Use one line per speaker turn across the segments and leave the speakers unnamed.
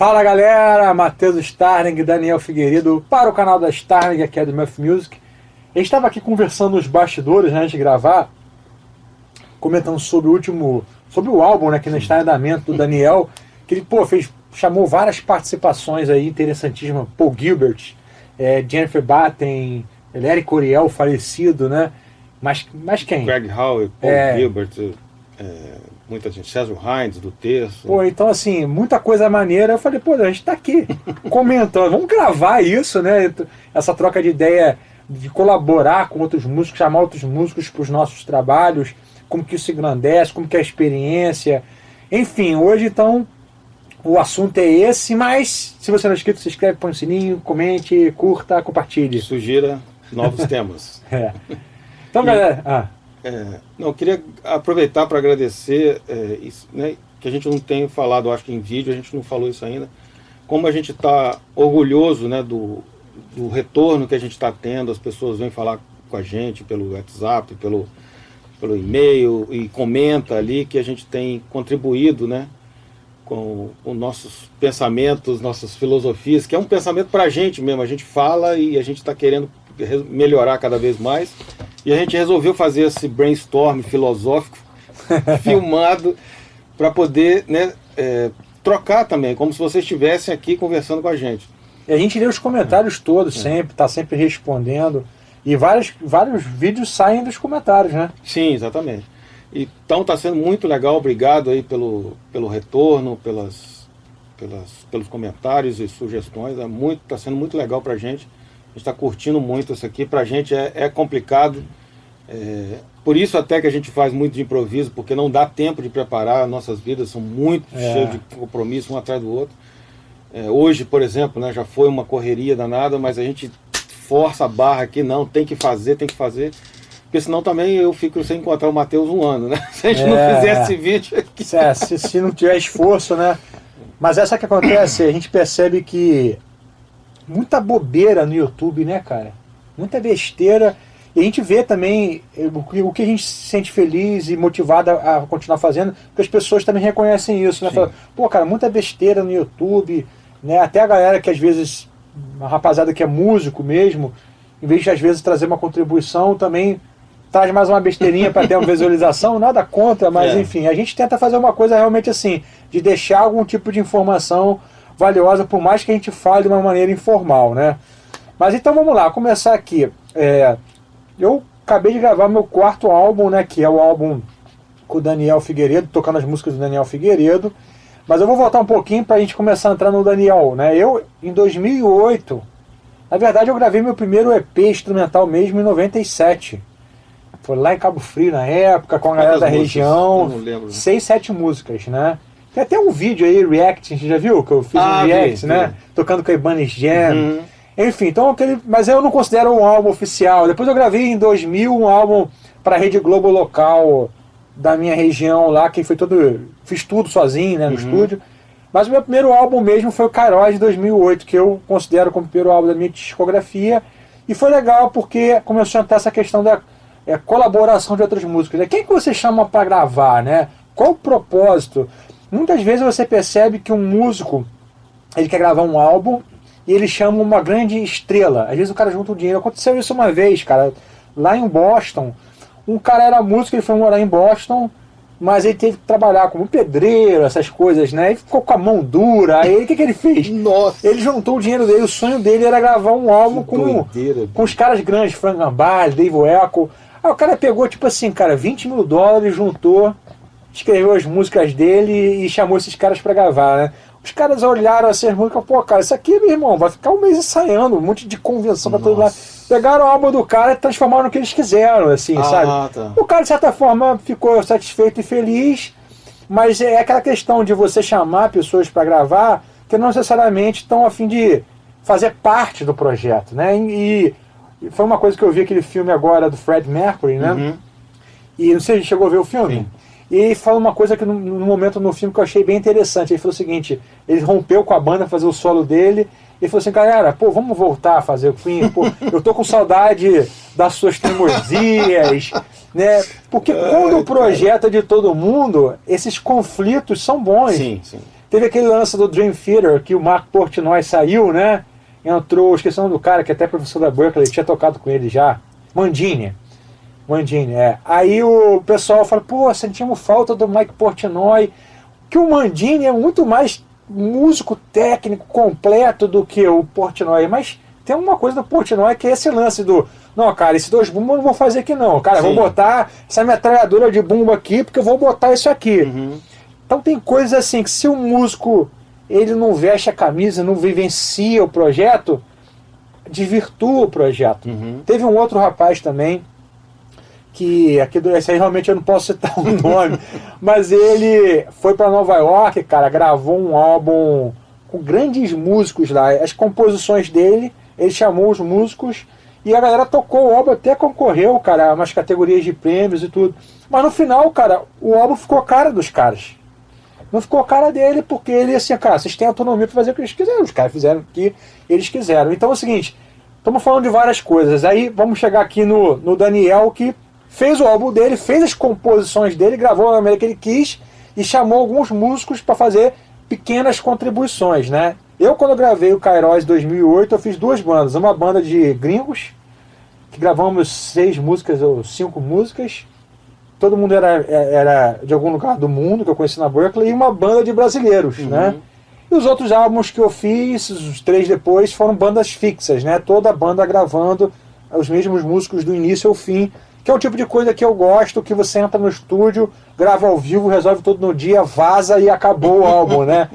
Fala galera, Matheus Starling e Daniel Figueiredo para o canal da Starling, aqui é do Muff Music. A gente estava aqui conversando nos bastidores, né, antes de gravar, comentando sobre o álbum, né, que está em andamento do Daniel, que ele, chamou várias participações aí interessantíssimas, Paul Gilbert, Jennifer Batten, Eric Coryell, falecido, né, mas quem?
Greg Howe, Paul Gilbert, muita gente, César Hines do Terço.
Então assim, muita coisa maneira. Eu falei, a gente tá aqui comentando, vamos gravar isso, né? Essa troca de ideia, de colaborar com outros músicos, chamar outros músicos para os nossos trabalhos, como que isso engrandece, como que é a experiência. Enfim, hoje então o assunto é esse, mas se você não é inscrito, se inscreve, põe o sininho, comente, curta, compartilhe.
Sugira novos temas.
Então, galera...
eu queria aproveitar para agradecer isso, né, que a gente não tem falado, acho que em vídeo a gente não falou isso ainda, como a gente está orgulhoso, né, do retorno que a gente está tendo. As pessoas vêm falar com a gente pelo WhatsApp, pelo e-mail, e comenta ali que a gente tem contribuído, né, com os nossos pensamentos, nossas filosofias, que é um pensamento para a gente mesmo. A gente fala e a gente está querendo melhorar cada vez mais. E a gente resolveu fazer esse brainstorm filosófico filmado para poder, né, trocar também, como se vocês estivessem aqui conversando com a gente.
E a gente lê os comentários todos, sempre, está sempre respondendo. E vários vídeos saem dos comentários, né?
Sim, exatamente. Então está sendo muito legal, obrigado aí pelo retorno, pelos comentários e sugestões. Está sendo muito legal para a gente. A gente está curtindo muito isso aqui. Para a gente é complicado. Por isso até que a gente faz muito de improviso, porque não dá tempo de preparar. Nossas vidas são muito cheias de compromisso, um atrás do outro. Hoje, por exemplo, né, já foi uma correria danada, mas a gente força a barra aqui. Não, tem que fazer. Porque senão também eu fico sem encontrar o Matheus um ano, né? Se a gente não fizer esse vídeo aqui.
Se não tiver esforço, né? Mas essa que acontece, a gente percebe que muita bobeira no YouTube, né, cara? Muita besteira. E a gente vê também o que a gente se sente feliz e motivado a continuar fazendo, porque as pessoas também reconhecem isso, né? Falam, cara, muita besteira no YouTube, né? Até a galera que às vezes, a rapaziada que é músico mesmo, em vez de às vezes trazer uma contribuição, também traz mais uma besteirinha para ter uma visualização, nada contra, mas enfim, a gente tenta fazer uma coisa realmente assim, de deixar algum tipo de informação valiosa, por mais que a gente fale de uma maneira informal, né? Mas então vamos lá, começar aqui. Eu acabei de gravar meu quarto álbum, né? Que é o álbum com o Daniel Figueiredo, tocando as músicas do Daniel Figueiredo. Mas eu vou voltar um pouquinho para a gente começar a entrar no Daniel, né? Eu, em 2008, na verdade eu gravei meu primeiro EP instrumental mesmo em 97. Foi lá em Cabo Frio na época, com a galera da região.
Não lembro.
6, 7 músicas, né? Tem até um vídeo aí, React, você já viu? Que eu fiz um React, né? Tocando com a Ibanez Jam. Enfim, então mas eu não considero um álbum oficial. Depois eu gravei em 2000 um álbum para a Rede Globo local da minha região lá, que foi fiz tudo sozinho, né, no estúdio. Mas o meu primeiro álbum mesmo foi o Kairos de 2008, que eu considero como o primeiro álbum da minha discografia. E foi legal porque começou a ter essa questão da colaboração de outras músicas. Quem que você chama para gravar, né? Qual o propósito? Muitas vezes você percebe que um músico, ele quer gravar um álbum e ele chama uma grande estrela. Às vezes o cara junta o dinheiro. Aconteceu isso uma vez, cara, lá em Boston. Um cara era músico, ele foi morar em Boston, mas ele teve que trabalhar como pedreiro, essas coisas, né? Ele ficou com a mão dura. Aí o que ele fez?
Nossa.
Ele juntou o dinheiro dele, o sonho dele era gravar um álbum com os caras grandes, Frank Gambale, Dave Weckl. Aí o cara pegou, tipo assim, cara, $20 mil, juntou, escreveu as músicas dele e chamou esses caras pra gravar, né? Os caras olharam essas músicas, cara, isso aqui, meu irmão, vai ficar um mês ensaiando, um monte de convenção pra todo lado. Pegaram o álbum do cara e transformaram no que eles quiseram, assim, sabe?
Tá.
O cara, de certa forma, ficou satisfeito e feliz, mas é aquela questão de você chamar pessoas pra gravar que não necessariamente estão a fim de fazer parte do projeto, né? E foi uma coisa que eu vi aquele filme agora do Fred Mercury, né? E não sei se chegou a ver o filme?
Sim.
E ele fala uma coisa que no momento no filme que eu achei bem interessante. Ele falou o seguinte, ele rompeu com a banda fazer o solo dele, e falou assim, galera, vamos voltar a fazer o Queen, eu tô com saudade das suas teimosias, né? Porque quando o projeto é de todo mundo, esses conflitos são bons.
Sim, sim.
Teve aquele lance do Dream Theater, que o Marco Portnoy saiu, né? Entrou, esqueci o nome do cara, que até professor da Berkeley, tinha tocado com ele já. Mandini, é. Aí o pessoal fala, pô, sentimos falta do Mike Portnoy, que o Mandini é muito mais músico técnico completo do que o Portnoy, mas tem uma coisa do Portnoy que é esse lance do, não, cara, esses 2 bumbos eu não vou fazer aqui não, cara, eu vou botar essa metralhadora de bumbo aqui, porque eu vou botar isso aqui. Então tem coisas assim, que se o músico ele não veste a camisa, não vivencia o projeto, desvirtua o projeto. Teve um outro rapaz também, que aqui esse aí realmente eu não posso citar o nome, mas ele foi para Nova York, cara, gravou um álbum com grandes músicos lá, as composições dele, ele chamou os músicos e a galera tocou o álbum, até concorreu, cara, a umas categorias de prêmios e tudo, mas no final, cara, o álbum ficou a cara dos caras. Não ficou a cara dele, porque ele, assim, cara, vocês têm autonomia para fazer o que eles quiseram. Os caras fizeram o que eles quiseram. Então é o seguinte, estamos falando de várias coisas. Aí vamos chegar aqui no Daniel, que fez o álbum dele, fez as composições dele, gravou na maneira que ele quis e chamou alguns músicos para fazer pequenas contribuições, né? Eu, quando eu gravei o Kairos em 2008, eu fiz 2 bandas. Uma banda de gringos, que gravamos 6 músicas ou 5 músicas. Todo mundo era de algum lugar do mundo, que eu conheci na Berkeley, e uma banda de brasileiros, né? E os outros álbuns que eu fiz, os 3 depois, foram bandas fixas, né? Toda a banda gravando os mesmos músicos do início ao fim, que é o tipo de coisa que eu gosto, que você entra no estúdio, grava ao vivo, resolve tudo no dia, vaza e acabou o álbum, né?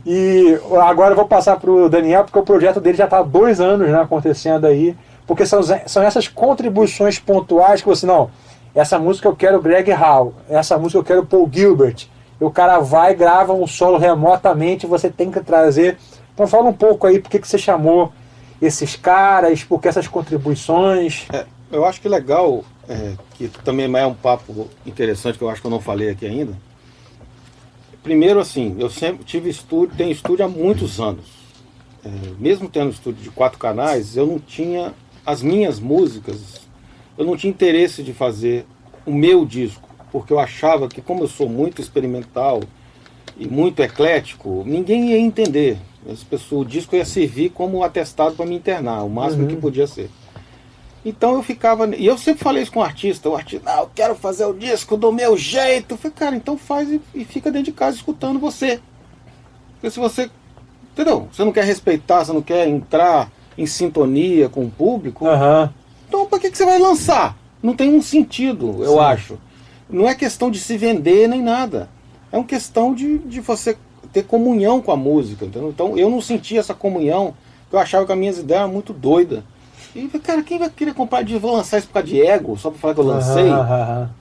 E agora eu vou passar para o Daniel, porque o projeto dele já está há 2 anos, né, acontecendo aí, porque são essas contribuições pontuais que você, não, essa música eu quero Greg Howe, essa música eu quero Paul Gilbert, e o cara vai, grava um solo remotamente, você tem que trazer. Então fala um pouco aí, por que você chamou esses caras, por que essas contribuições?
Eu acho que legal, que também é um papo interessante, que eu acho que eu não falei aqui ainda. Primeiro, assim, eu sempre tive estúdio, tenho estúdio há muitos anos. Mesmo tendo estúdio de 4 canais, eu não tinha as minhas músicas, eu não tinha interesse de fazer o meu disco, porque eu achava que, como eu sou muito experimental e muito eclético, ninguém ia entender. O disco ia servir como atestado para me internar, o máximo que podia ser. Então eu ficava, e eu sempre falei isso com o artista, não, eu quero fazer o disco do meu jeito. Eu falei, cara, então faz e fica dentro de casa escutando você. Porque se você, entendeu? Você não quer respeitar, você não quer entrar em sintonia com o público, então para que você vai lançar? Não tem um sentido, eu acho. Não é questão de se vender nem nada. É uma questão de você ter comunhão com a música, entendeu? Então eu não sentia essa comunhão, porque eu achava que as minhas ideias eram muito doidas. E, cara, quem vai querer comprar vou lançar isso por causa de ego, só para falar que eu lancei?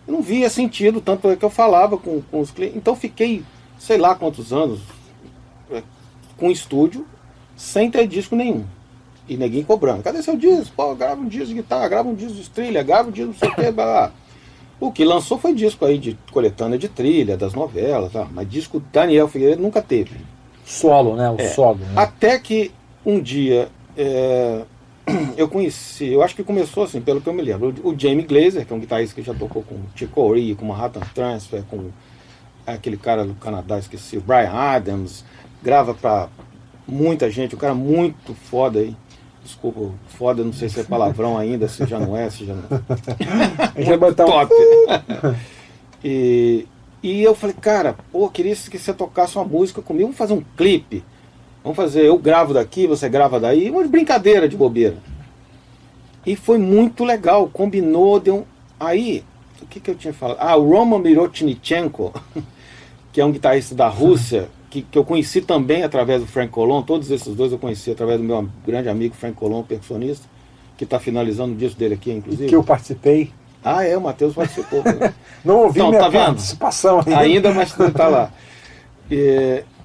Eu não via sentido, tanto é que eu falava com os clientes. Então fiquei, sei lá quantos anos, com estúdio, sem ter disco nenhum. E ninguém cobrando. Cadê seu disco? Pô, grava um disco de guitarra, grava um disco de trilha, grava um disco não sei o que, blá, blá. O que lançou foi disco aí de coletânea de trilha, das novelas, tá? Mas disco Daniel Figueiredo nunca teve.
Solo, né? O solo. Né?
Até que um dia eu conheci, eu acho que começou assim, pelo que eu me lembro, o Jamie Glazer, que é um guitarrista que já tocou com Chick Corea, com Manhattan Transfer, com aquele cara do Canadá, esqueci, o Bryan Adams, grava pra muita gente, um cara muito foda aí. Desculpa, foda, não sei se é palavrão ainda, se já não é, se já não é.
Já botar
top. E eu falei, cara, pô, queria que você tocasse uma música comigo, vamos fazer um clipe. Vamos fazer, eu gravo daqui, você grava daí, uma brincadeira de bobeira. E foi muito legal, combinou, deu. Aí, o que eu tinha falado? O Roman Mirotnichenko, que é um guitarrista da Rússia, que eu conheci também através do Frank Colon, todos esses dois eu conheci através do meu grande amigo Frank Colon, percussionista, que está finalizando o disco dele aqui, inclusive.
Que eu participei.
O Matheus participou.
Não ouvi
então,
minha
tá vendo?
participação
ainda, mas está lá.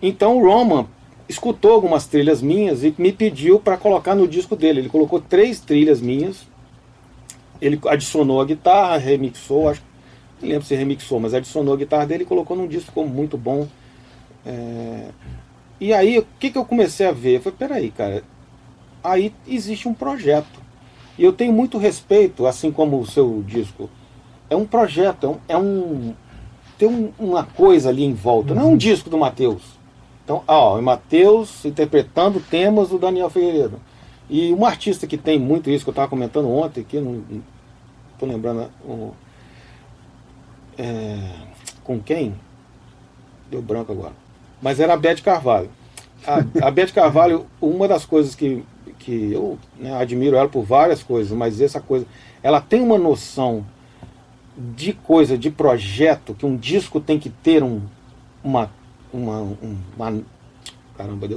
Então o Roman escutou algumas trilhas minhas e me pediu para colocar no disco dele. Ele colocou 3 trilhas minhas, ele adicionou a guitarra, remixou, acho, não lembro se remixou, mas adicionou a guitarra dele e colocou num disco ficou muito bom. E aí, o que eu comecei a ver? Eu falei, peraí, cara, aí existe um projeto. E eu tenho muito respeito, assim como o seu disco. É um projeto, tem uma coisa ali em volta. Não é um disco do Matheus. Então, ó, o Matheus interpretando temas do Daniel Figueiredo. E um artista que tem muito isso, que eu estava comentando ontem, que não estou lembrando com quem? Deu branco agora. Mas era a Beth Carvalho. A Beth Carvalho, uma das coisas que eu, né, admiro ela por várias coisas, mas essa coisa, ela tem uma noção de coisa, de projeto, que um disco tem que ter caramba,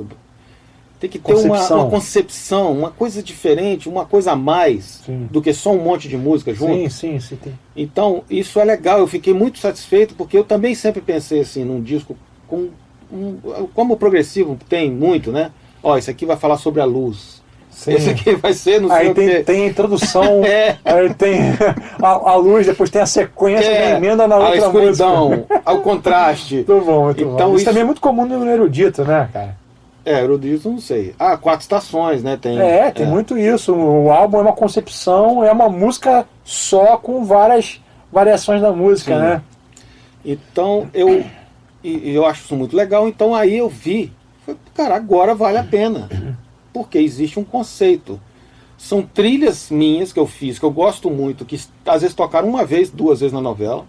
tem que ter uma concepção, uma coisa diferente, uma coisa a mais, sim, do que só um monte de música junto.
Sim, tem.
Então, isso é legal, eu fiquei muito satisfeito, porque eu também sempre pensei assim, num disco como o progressivo tem muito, né? Ó, esse aqui vai falar sobre a luz. Sim. Esse aqui vai ser, não sei
aí
o quê.
Tem a introdução, aí tem a luz, depois tem a sequência da emenda na outra música.
A escuridão, ao contraste.
Muito bom. Então, isso também é muito comum no erudito, né, cara?
Erudito, não sei. 4 estações, né? Tem
muito isso. O álbum é uma concepção, é uma música só com várias variações da música, sim, né?
Então, eu acho isso muito legal. Então, aí eu vi, cara, agora vale a pena. Porque existe um conceito. São trilhas minhas que eu fiz, que eu gosto muito, que às vezes tocaram 1 vez, 2 vezes na novela,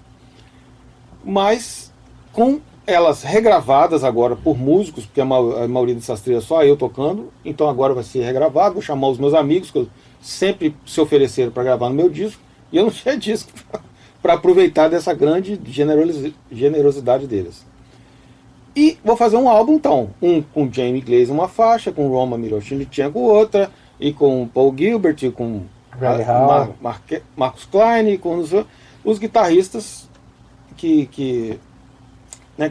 mas com elas regravadas agora por músicos, porque a maioria dessas trilhas só eu tocando, então agora vai ser regravado, vou chamar os meus amigos, que sempre se ofereceram para gravar no meu disco, e eu não tinha disco para aproveitar dessa grande generosidade deles. E vou fazer um álbum, então, com Jamie Glaze uma faixa, com Roma Miroshnichenko outra, e com Paul Gilbert, e com Marcus Klein, e com os guitarristas que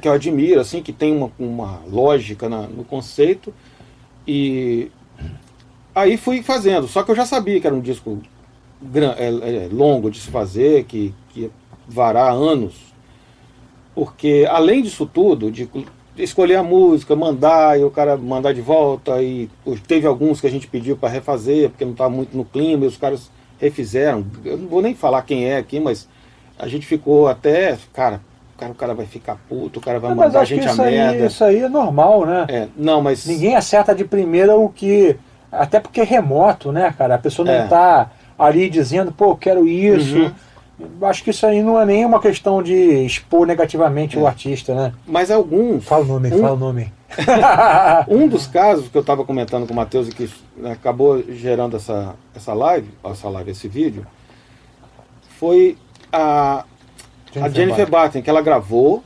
eu admiro, assim, que tem uma lógica no conceito. E aí fui fazendo, só que eu já sabia que era um disco longo de se fazer, que ia varar anos. Porque, além disso tudo, de escolher a música, mandar, e o cara mandar de volta, e teve alguns que a gente pediu para refazer, porque não estava muito no clima, e os caras refizeram. Eu não vou nem falar quem é aqui, mas a gente ficou até, o cara vai ficar puto, o cara vai mandar a gente a merda.
Isso aí é normal, né?
Não, mas...
Ninguém acerta de primeira o que... Até porque é remoto, né, cara? A pessoa não está ali dizendo, pô, eu quero isso... Uhum. Acho que isso aí não é nem uma questão de expor negativamente o artista, né?
Mas alguns...
Fala o nome.
Um dos casos que eu estava comentando com o Matheus e que acabou gerando esse vídeo, foi a Jennifer Batten, que ela gravou.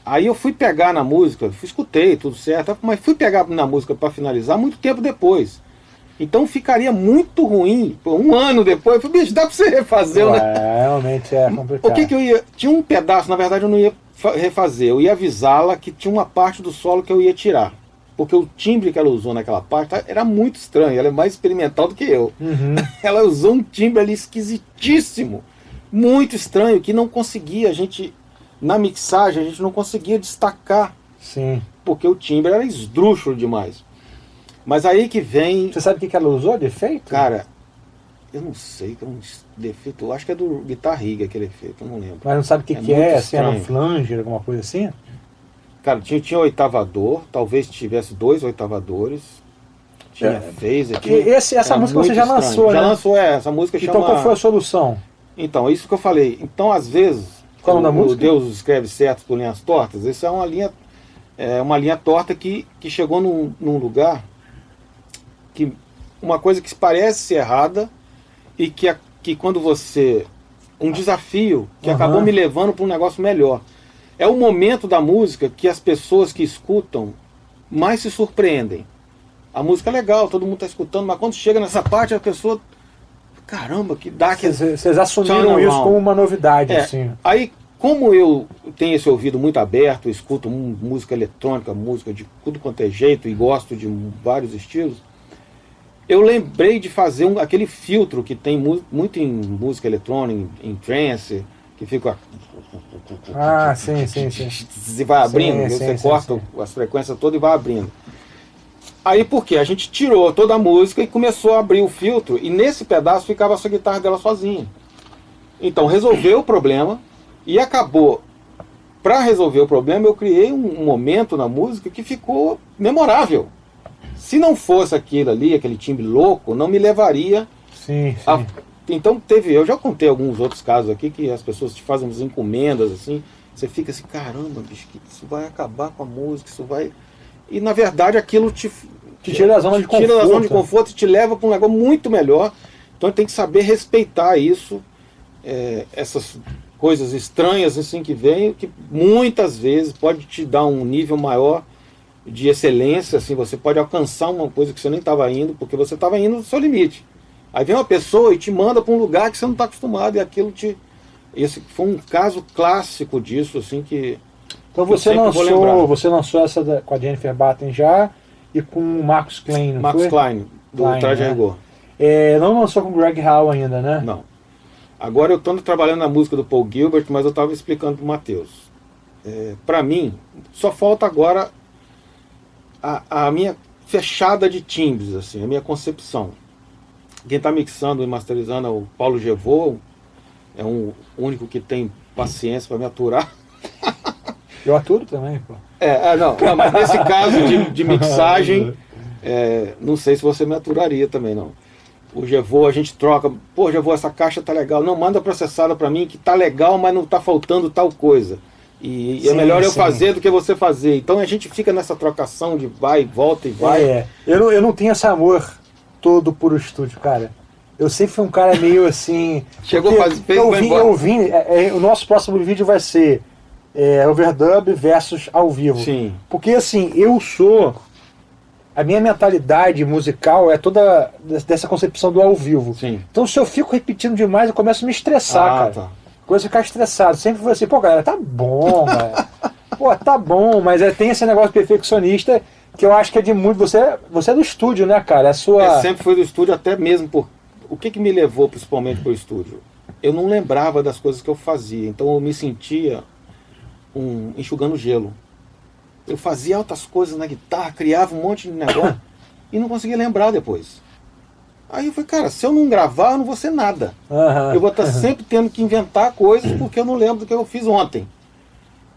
Aí eu fui pegar na música, escutei tudo certo, mas fui pegar na música para finalizar muito tempo depois. Então ficaria muito ruim, 1 ano depois, eu falei, bicho, dá pra você refazer, né?
Realmente é complicado.
O que eu ia... Tinha um pedaço, na verdade eu não ia refazer, eu ia avisá-la que tinha uma parte do solo que eu ia tirar. Porque o timbre que ela usou naquela parte era muito estranho, ela é mais experimental do que eu.
Uhum.
Ela usou um timbre ali esquisitíssimo, muito estranho, que não conseguia, na mixagem, a gente não conseguia destacar.
Sim.
Porque o timbre era esdrúxulo demais. Mas aí que vem...
Você sabe o que ela usou de efeito?
Cara, eu não sei, que é um defeito, eu acho que é do Guitar Rig aquele efeito, eu não lembro.
Mas não sabe o que é? Assim, era um flanger, alguma coisa assim?
Cara, tinha oitavador, talvez tivesse 2 oitavadores, tinha phaser.
Essa música você já lançou, né?
Já lançou, essa música chama...
Então qual foi a solução?
Então, é isso que eu falei. Então, às vezes, o Deus escreve certo por linhas tortas, isso é uma linha torta que chegou num lugar... que uma coisa que parece ser errada e que quando você... Um desafio que acabou me levando para um negócio melhor. É o momento da música que as pessoas que escutam mais se surpreendem. A música é legal, todo mundo está escutando, mas quando chega nessa parte, a pessoa... Caramba, que dá...
Vocês assumiram isso como uma novidade, assim.
Aí, como eu tenho esse ouvido muito aberto, escuto música eletrônica, música de tudo quanto é jeito e gosto de vários estilos, eu lembrei de fazer aquele filtro que tem muito em música eletrônica, em trance, que fica...
sim.
E vai abrindo, você corta as frequências todas e vai abrindo. Aí por quê? A gente tirou toda a música e começou a abrir o filtro, e nesse pedaço ficava a sua guitarra dela sozinha. Então resolveu o problema, e acabou... Para resolver o problema, eu criei um momento na música que ficou memorável. Se não fosse aquilo ali, aquele timbre louco, não me levaria
Sim, sim.
a... Então eu já contei alguns outros casos aqui que as pessoas te fazem umas encomendas assim, você fica assim, caramba, bicho, isso vai acabar com a música, isso vai... E na verdade aquilo te
tira da zona de conforto.
Tira da zona de conforto e te leva para um negócio muito melhor. Então tem que saber respeitar isso, essas coisas estranhas assim que vêm, que muitas vezes pode te dar um nível maior de excelência, assim, você pode alcançar uma coisa que você nem estava indo, porque você estava indo no seu limite. Aí vem uma pessoa e te manda para um lugar que você não está acostumado, e aquilo te... Esse foi um caso clássico disso, assim, que...
Então você lançou essa com a Jennifer Batten já, e com o Marcus Klein, não
Marcus
foi?
Klein, do Traje a Rigor.
Não lançou com o Greg Howe ainda, né?
Não. Agora eu estou trabalhando na música do Paul Gilbert, mas eu estava explicando para o Matheus. Para mim, só falta agora a minha fechada de timbres, assim, a minha concepção. Quem está mixando e masterizando é o Paulo Gevô, é um único que tem paciência para me aturar.
Eu aturo também, pô.
Não, mas nesse caso de mixagem, não sei se você me aturaria também, não. O Gevô, a gente troca, pô, Gevô, essa caixa tá legal. Não, manda processada para mim que tá legal, mas não tá faltando tal coisa. E é melhor eu fazer do que você fazer. Então a gente fica nessa trocação de vai, volta e vai.
Eu não tenho esse amor todo por o estúdio, cara. Eu sempre fui um cara meio assim...
Chegou, fez,
o nosso próximo vídeo vai ser overdub versus ao vivo.
Sim.
Porque assim, a minha mentalidade musical é toda dessa concepção do ao vivo.
Sim.
Então se eu fico repetindo demais, eu começo a me estressar, cara. Tá. Coisa ficar estressado. Sempre foi assim, pô, galera, tá bom, cara. Pô, tá bom, mas tem esse negócio perfeccionista que eu acho que é de muito... Você é do estúdio, né, cara?
Sempre foi do estúdio, até mesmo por... O que me levou principalmente pro estúdio? Eu não lembrava das coisas que eu fazia, então eu me sentia enxugando gelo. Eu fazia altas coisas na guitarra, criava um monte de negócio e não conseguia lembrar depois. Aí eu falei, cara, se eu não gravar, eu não vou ser nada. Eu vou estar sempre tendo que inventar coisas porque eu não lembro do que eu fiz ontem.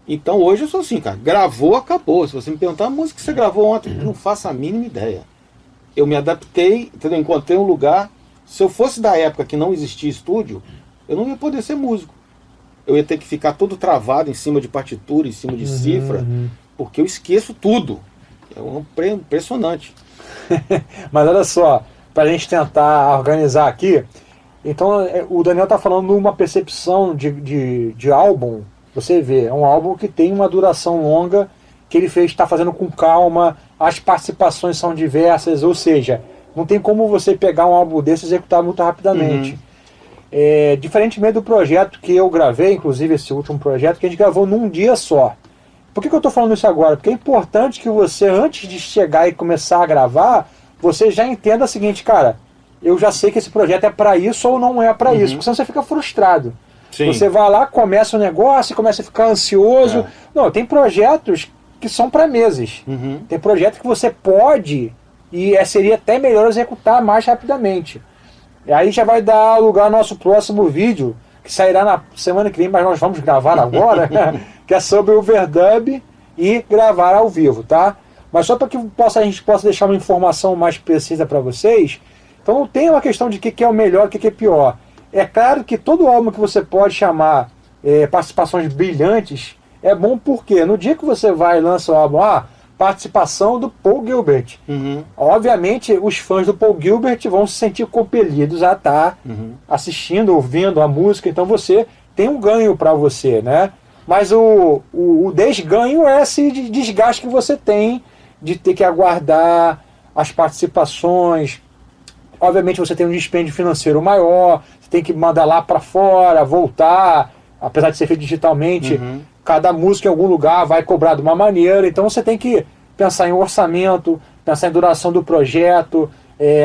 Então hoje eu sou assim, cara, gravou, acabou. Se você me perguntar a música que você gravou ontem, eu não faço a mínima ideia. Eu me adaptei, entendeu? Encontrei um lugar. Se eu fosse da época que não existia estúdio, eu não ia poder ser músico. Eu ia ter que ficar todo travado em cima de partitura, em cima de cifra, porque eu esqueço tudo. É impressionante.
Mas olha só, para a gente tentar organizar aqui, então o Daniel está falando de uma percepção de álbum. Você vê, é um álbum que tem uma duração longa, que ele está fazendo com calma, as participações são diversas, ou seja, não tem como você pegar um álbum desse e executar muito rapidamente. Diferentemente do projeto que eu gravei, inclusive esse último projeto, que a gente gravou num dia só. Por que eu estou falando isso agora? Porque é importante que você, antes de chegar e começar a gravar, você já entenda o seguinte, cara, eu já sei que esse projeto é para isso ou não é para isso, porque senão você fica frustrado. Sim. Você vai lá, começa o negócio, começa a ficar ansioso. Não, tem projetos que são para meses. Tem projetos que você pode e seria até melhor executar mais rapidamente. E aí já vai dar lugar ao nosso próximo vídeo, que sairá na semana que vem, mas nós vamos gravar agora, que é sobre o overdub e gravar ao vivo, tá? Mas só para que a gente possa deixar uma informação mais precisa para vocês, então não tem uma questão de o que é o melhor e o que é pior. É claro que todo álbum que você pode chamar participações brilhantes é bom porque no dia que você vai e lança o álbum, participação do Paul Gilbert. Obviamente, os fãs do Paul Gilbert vão se sentir compelidos a estar assistindo, ouvindo a música, então você tem um ganho para você, né? Mas o desganho é esse desgaste que você tem de ter que aguardar as participações. Obviamente você tem um dispêndio financeiro maior, você tem que mandar lá para fora, voltar, apesar de ser feito digitalmente, cada música em algum lugar vai cobrar de uma maneira, então você tem que pensar em orçamento, pensar em duração do projeto,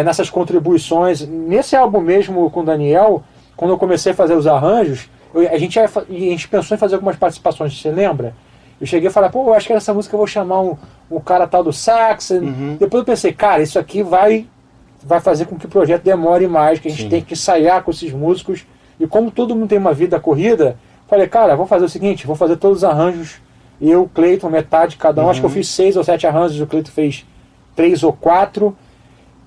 nessas contribuições. Nesse álbum mesmo com o Daniel, quando eu comecei a fazer os arranjos, a gente pensou em fazer algumas participações, você lembra? Eu cheguei a falar, eu acho que nessa música eu vou chamar um cara tal do sax. Depois eu pensei, cara, isso aqui vai fazer com que o projeto demore mais, que a gente tem que ensaiar com esses músicos. E como todo mundo tem uma vida corrida, falei, cara, vou fazer o seguinte, vou fazer todos os arranjos eu, Cleiton, metade cada um. Acho que eu fiz 6 ou 7 arranjos, o Cleiton fez 3 ou 4.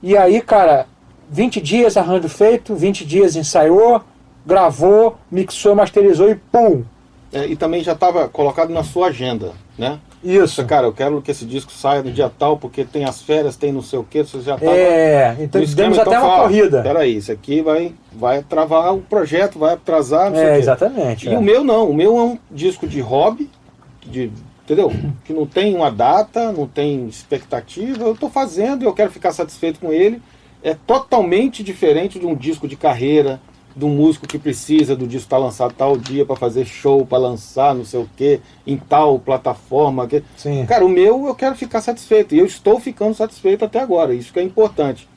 E aí, cara, 20 dias arranjo feito, 20 dias ensaiou, gravou, mixou, masterizou e pum!
E também já estava colocado na sua agenda, né?
Isso.
Cara, eu quero que esse disco saia no dia tal, porque tem as férias, tem não sei o que, você já estava...
Então demos até uma corrida.
Peraí, isso aqui vai travar o projeto, vai atrasar, não sei o quê.
Exatamente.
E o meu não, o meu é um disco de hobby, entendeu? Que não tem uma data, não tem expectativa, eu estou fazendo e eu quero ficar satisfeito com ele. É totalmente diferente de um disco de carreira, de um músico que precisa do disco estar lançado tal dia para fazer show, para lançar não sei o que, em tal plataforma.
Sim.
Cara, o meu eu quero ficar satisfeito, e eu estou ficando satisfeito até agora, isso que é importante.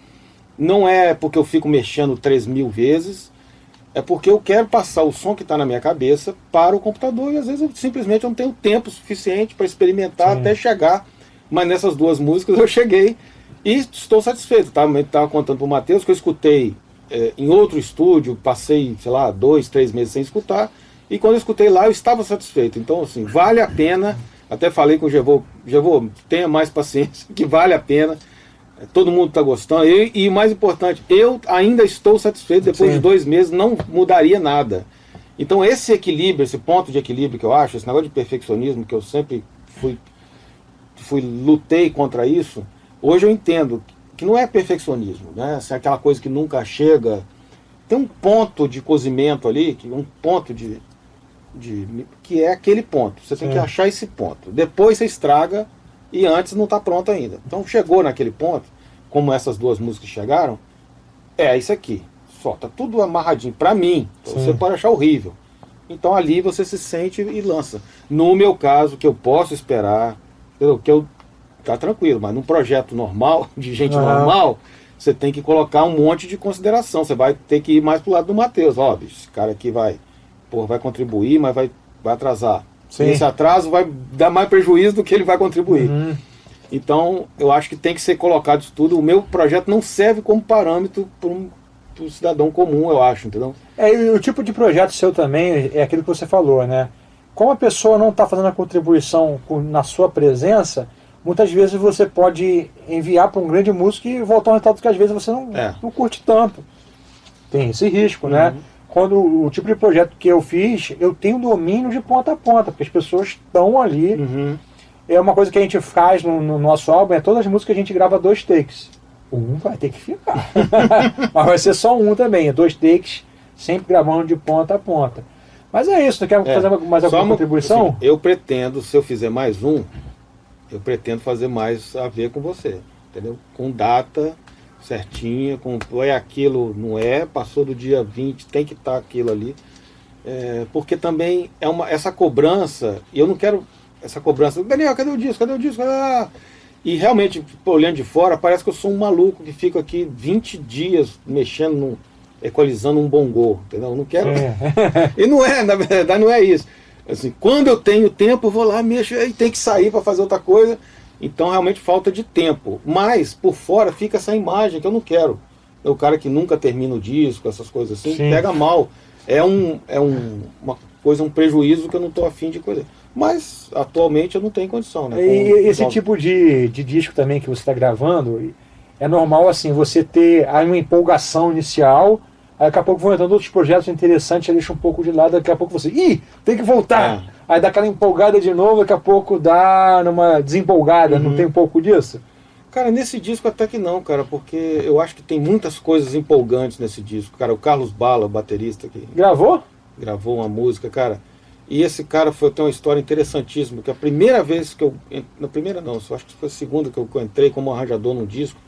Não é porque eu fico mexendo 3.000 vezes, é porque eu quero passar o som que está na minha cabeça para o computador, e às vezes eu simplesmente não tenho tempo suficiente para experimentar até chegar. Mas nessas 2 músicas eu cheguei e estou satisfeito. Estava contando para o Matheus que eu escutei em outro estúdio, passei, sei lá, 2, 3 meses sem escutar, e quando eu escutei lá eu estava satisfeito. Então, assim, vale a pena. Até falei com o Gevô, tenha mais paciência, que vale a pena. Todo mundo está gostando. E mais importante, eu ainda estou satisfeito. Depois de 2 meses, não mudaria nada. Então esse equilíbrio, esse ponto de equilíbrio que eu acho, esse negócio de perfeccionismo, que eu sempre lutei contra isso, hoje eu entendo que não é perfeccionismo, né? Assim, aquela coisa que nunca chega. Tem um ponto de cozimento ali, um ponto que é aquele ponto. Você tem que achar esse ponto. Depois você estraga, e antes não está pronto ainda. Então chegou naquele ponto, como essas 2 músicas chegaram, é isso aqui. Só tá tudo amarradinho. Para mim, você pode achar horrível. Então ali você se sente e lança. No meu caso, que eu posso esperar, tá tranquilo, mas num projeto normal, de gente normal, você tem que colocar um monte de consideração. Você vai ter que ir mais pro lado do Matheus. Ó, bicho, esse cara aqui vai contribuir, mas vai atrasar. Sim. Esse atraso vai dar mais prejuízo do que ele vai contribuir. Então, eu acho que tem que ser colocado isso tudo. O meu projeto não serve como parâmetro para um cidadão comum, eu acho, entendeu?
E o tipo de projeto seu também é aquilo que você falou, né? Como a pessoa não está fazendo a contribuição na sua presença, muitas vezes você pode enviar para um grande músico e voltar um resultado que às vezes você não curte tanto. Tem esse risco, né? Quando o tipo de projeto que eu fiz, eu tenho domínio de ponta a ponta, porque as pessoas estão ali. É uma coisa que a gente faz no nosso álbum, todas as músicas a gente grava 2 takes. Um vai ter que ficar. Mas vai ser só um também, 2 takes, sempre gravando de ponta a ponta. Mas é isso, tu quer fazer mais alguma contribuição?
Assim, eu pretendo, se eu fizer mais um, eu pretendo fazer mais a ver com você, entendeu? Com data certinha, é aquilo, não é, passou do dia 20, tem que estar aquilo ali. Porque também essa cobrança, e eu não quero essa cobrança, Daniel, cadê o disco? Cadê o disco? E realmente, olhando de fora, parece que eu sou um maluco que fica aqui 20 dias mexendo, equalizando um bongô, entendeu? Eu não quero. E não é, na verdade, não é isso. Assim, quando eu tenho tempo, eu vou lá, mexo, e tem que sair para fazer outra coisa. Então, realmente, falta de tempo. Mas, por fora, fica essa imagem que eu não quero. É o cara que nunca termina o disco, essas coisas assim, pega mal. Uma coisa, um prejuízo que eu não estou afim de coisa. Mas, atualmente, eu não tenho condição, né?
E esse tipo de disco também que você está gravando, é normal, assim, você ter uma empolgação inicial, aí daqui a pouco vão entrando outros projetos interessantes, deixa um pouco de lado, daqui a pouco você, tem que voltar! Aí dá aquela empolgada de novo, daqui a pouco dá numa desempolgada, não tem um pouco disso?
Cara, nesse disco até que não, cara, porque eu acho que tem muitas coisas empolgantes nesse disco. Cara, o Carlos Bala, o baterista que
gravou uma
música, cara. E esse cara tem uma história interessantíssima, que a primeira vez que na primeira não, só acho que foi a segunda que eu entrei como arranjador num disco,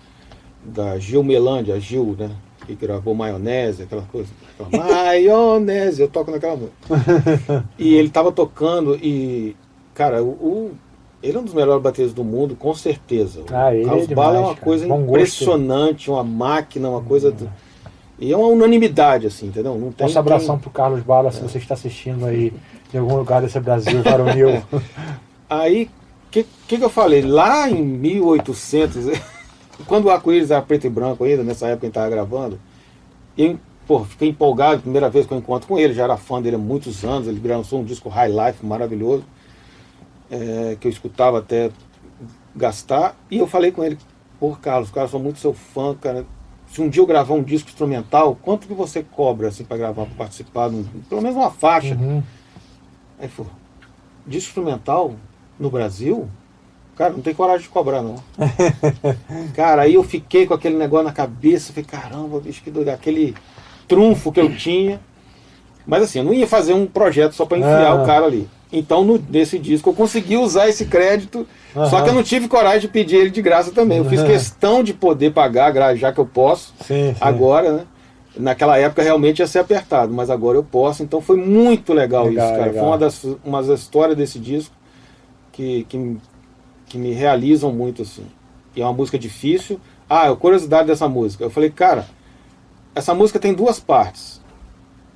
da Gil Melândia, a Gil, né, que gravou Maionese, aquela coisa. Maionese, eu toco naquela música. E ele tava tocando e, cara, ele é um dos melhores bateristas do mundo, com certeza. O Carlos Bala é uma coisa impressionante, uma máquina, uma coisa... E é uma unanimidade, assim, entendeu? Não tem
nosso abração pro Carlos Bala, se você está assistindo aí em algum lugar desse Brasil, varonil.
Aí, o que eu falei? Lá em 1800, quando o Arco-Íris era preto e branco ainda, nessa época que a gente estava gravando, fiquei empolgado, primeira vez que eu encontro com ele, já era fã dele há muitos anos, ele lançou um disco High Life maravilhoso. que eu escutava até gastar, e eu falei com ele, pô, Carlos, cara, eu sou muito seu fã, cara. Se um dia eu gravar um disco instrumental, quanto que você cobra assim para gravar, para participar, pelo menos uma faixa?
Uhum.
Aí ele falou, disco instrumental no Brasil? Cara, não tem coragem de cobrar, não. Cara, aí eu fiquei com aquele negócio na cabeça, falei, caramba, bicho, que doido, aquele trunfo que eu tinha. Mas assim, eu não ia fazer um projeto só para enfiar o cara ali. Então, nesse disco, eu consegui usar esse crédito, só que eu não tive coragem de pedir ele de graça também. Eu fiz questão de poder pagar, já que eu posso,
Sim.
agora, né? Naquela época realmente ia ser apertado, mas agora eu posso. Então foi muito legal isso, cara.
Legal.
Foi uma das histórias desse disco que me realizam muito, assim. E é uma música difícil. A curiosidade dessa música. Eu falei, cara, essa música tem duas partes.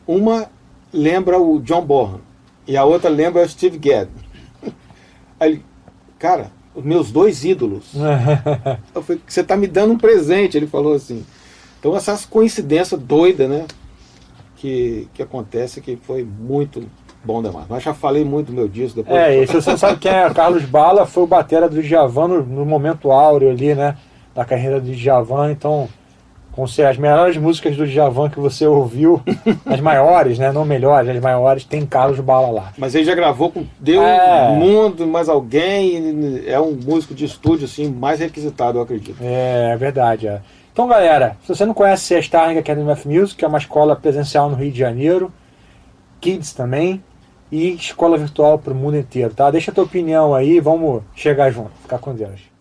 Uma lembra o John Bonham e a outra lembra o Steve Gadd. Aí, cara, os meus dois ídolos. Eu falei, você tá me dando um presente, ele falou assim. Então essas coincidências doidas, né, que acontece, que foi muito bom demais. Mas já falei muito do meu disco. Depois
E se você não sabe quem é, Carlos Bala foi o batera do Djavan no momento áureo ali, né, da carreira do Djavan. Então, com as melhores músicas do Djavan que você ouviu, as maiores, né, não melhores, as maiores, tem Carlos Bala lá.
Mas ele já gravou com Deus, Mundo, mais alguém, é um músico de estúdio assim, mais requisitado, eu acredito.
É verdade, Então, galera, se você não conhece a Starring Academy of Music, que é uma escola presencial no Rio de Janeiro, Kids também, e escola virtual para o mundo inteiro, tá? Deixa a tua opinião aí, vamos chegar junto. Ficar com Deus.